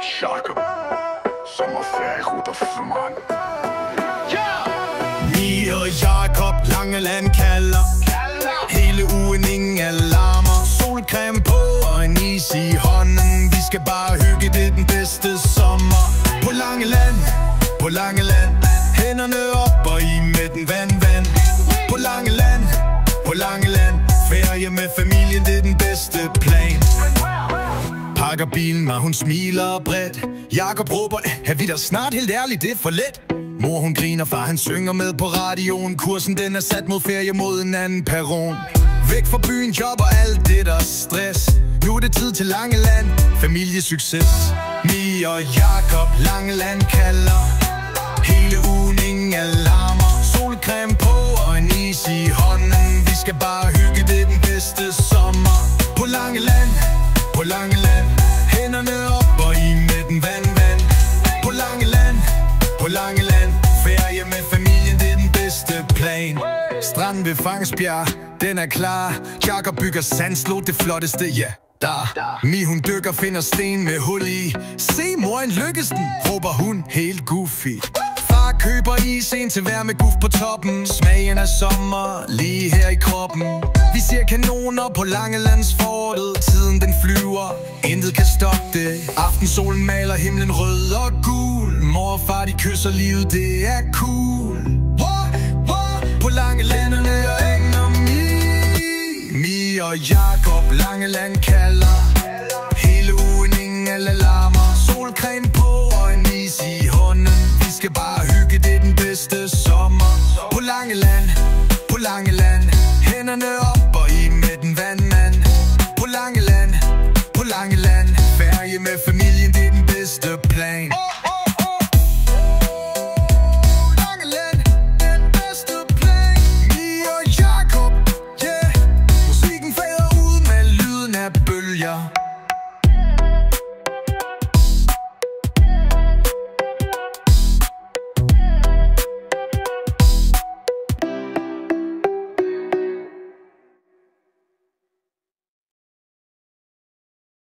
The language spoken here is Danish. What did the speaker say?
Jakob, sommerferie ruter for mig. Mie og Jakob, Langeland kalder. Hele ugen ingen alarmer. Solcreme på og en is i hånden. Vi skal bare hygge, det er den bedste sommer. På Langeland, på Langeland. Hænderne op og i med den vand. På Langeland, på Langeland. Ferie med familien, det er den bedste plan. Pakker bilen, og hun smiler bredt. Jakob råber, er vi da snart, helt ærligt, det er for let. Mor hun griner, far han synger med på radioen. Kursen den er sat mod ferie, mod en anden perron. Væk fra byen, job og alt det der stress. Nu er det tid til Langeland, familiesucces. Mie og Jakob, Langeland kalder. Hele ugen ingen alarmer. Solcreme på og en is i hånden. Vi skal bare hygge, det er den bedste sommer. På Langeland, på Langeland. Hænderne op og i med den vand. På Langeland, på Langeland. Ferie med familien, det er den bedste plan. Stranden ved Fangsbjerg, den er klar. Jakob bygger sandslot, det flotteste, ja, der. Mi hun dykker, finder sten med hul i. Se mor, en lykkes den, råber hun helt goofy. Far køber is, en til hver med guf på toppen. Smagen af sommer, lige her i kroppen. Vi ser kanoner på Langelandsfortet. Tiden den flyver, intet kan stoppe det. Aftensolen maler himlen rød og gul. Mor og far de kysser livet, det er cool. På Langelanderne og engen og Mie og Jakob, Langeland kalder. Hele ugen ingen alarmer. Solcreme på og en is i hånden. Vi skal bare hygge, det er den bedste sommer. På Langeland, på Langeland. Hænderne op og i med den vandmand. På Langeland, på Langeland. Ferie med familien, det er den bedste plan. Langeland, den bedste plan. Mie og Jakob, yeah. Musikken fader ud med lyden af bølger.